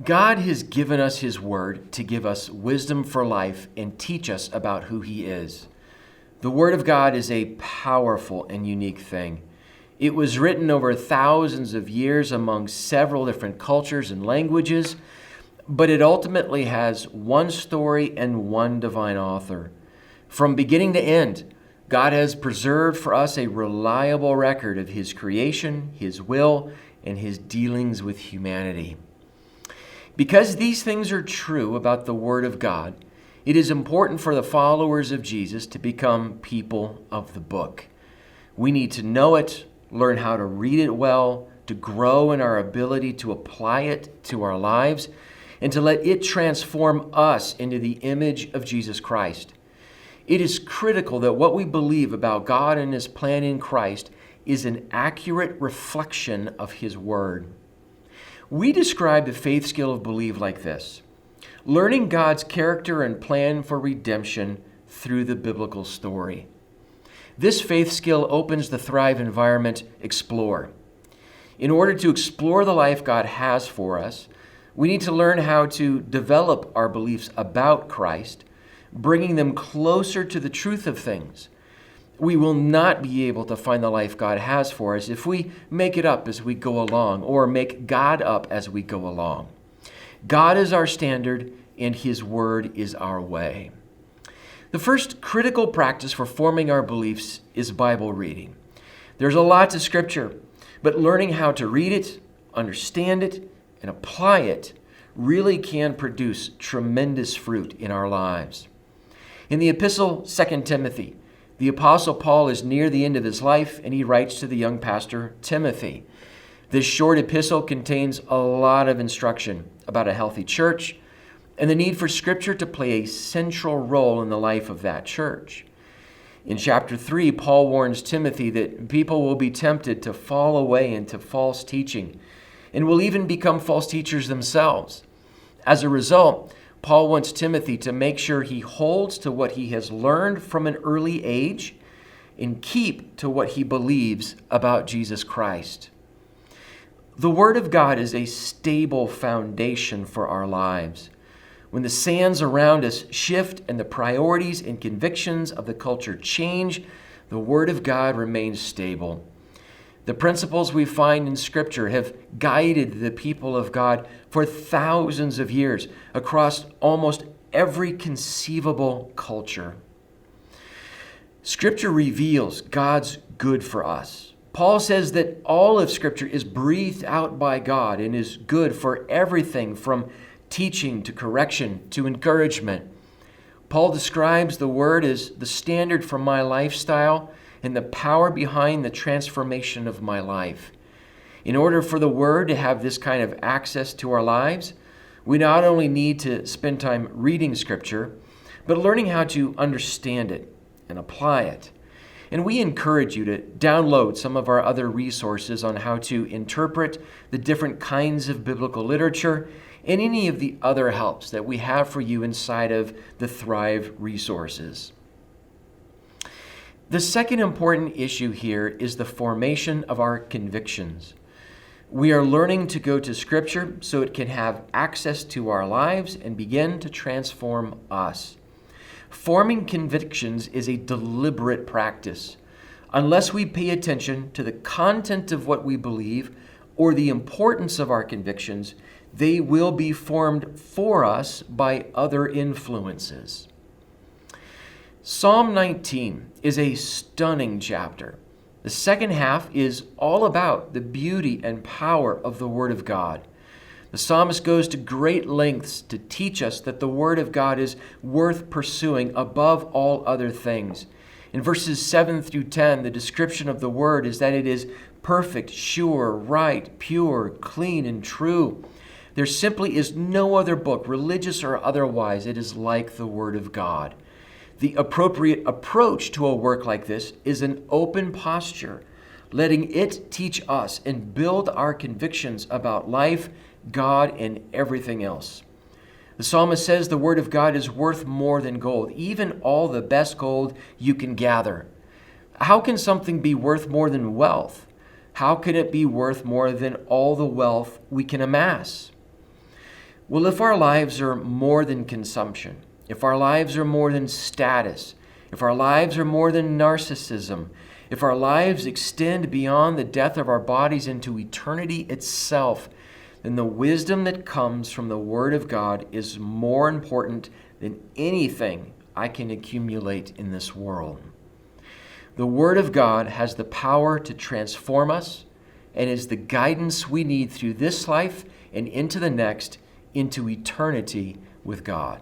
God has given us His Word to give us wisdom for life and teach us about who He is. The Word of God is a powerful and unique thing. It was written over thousands of years among several different cultures and languages, but it ultimately has one story and one divine author. From beginning to end, God has preserved for us a reliable record of His creation, His will, and His dealings with humanity. Because these things are true about the Word of God, it is important for the followers of Jesus to become people of the book. We need to know it, learn how to read it well, to grow in our ability to apply it to our lives, and to let it transform us into the image of Jesus Christ. It is critical that what we believe about God and His plan in Christ is an accurate reflection of His Word. We describe the faith skill of belief like this: learning God's character and plan for redemption through the biblical story. This faith skill opens the Thrive environment Explore. In order to explore the life God has for us, we need to learn how to develop our beliefs about Christ, bringing them closer to the truth of things. We will not be able to find the life God has for us if we make it up as we go along or make God up as we go along. God is our standard, and His Word is our way. The first critical practice for forming our beliefs is Bible reading. There's a lot to Scripture, but learning how to read it, understand it, and apply it really can produce tremendous fruit in our lives. In the epistle 2 Timothy, the Apostle Paul is near the end of his life, and he writes to the young pastor Timothy. This short epistle contains a lot of instruction about a healthy church and the need for Scripture to play a central role in the life of that church. In chapter 3, Paul warns Timothy that people will be tempted to fall away into false teaching and will even become false teachers themselves. As a result, Paul wants Timothy to make sure he holds to what he has learned from an early age and keep to what he believes about Jesus Christ. The Word of God is a stable foundation for our lives. When the sands around us shift and the priorities and convictions of the culture change, the Word of God remains stable. The principles we find in Scripture have guided the people of God for thousands of years across almost every conceivable culture. Scripture reveals God's good for us. Paul says that all of Scripture is breathed out by God and is good for everything from teaching to correction to encouragement. Paul describes the Word as the standard for my lifestyle and the power behind the transformation of my life. In order for the Word to have this kind of access to our lives, we not only need to spend time reading Scripture, but learning how to understand it and apply it. And we encourage you to download some of our other resources on how to interpret the different kinds of biblical literature and any of the other helps that we have for you inside of the Thrive resources. The second important issue here is the formation of our convictions. We are learning to go to Scripture so it can have access to our lives and begin to transform us. Forming convictions is a deliberate practice. Unless we pay attention to the content of what we believe or the importance of our convictions, they will be formed for us by other influences. Psalm 19 is a stunning chapter. The second half is all about the beauty and power of the Word of God. The psalmist goes to great lengths to teach us that the Word of God is worth pursuing above all other things. In verses 7 through 10, the description of the Word is that it is perfect, sure, right, pure, clean, and true. There simply is no other book, religious or otherwise, that is like the Word of God. The appropriate approach to a work like this is an open posture, letting it teach us and build our convictions about life, God, and everything else. The psalmist says the Word of God is worth more than gold, even all the best gold you can gather. How can something be worth more than wealth? How can it be worth more than all the wealth we can amass? Well, if our lives are more than consumption, if our lives are more than status, if our lives are more than narcissism, if our lives extend beyond the death of our bodies into eternity itself, then the wisdom that comes from the Word of God is more important than anything I can accumulate in this world. The Word of God has the power to transform us and is the guidance we need through this life and into the next, into eternity with God.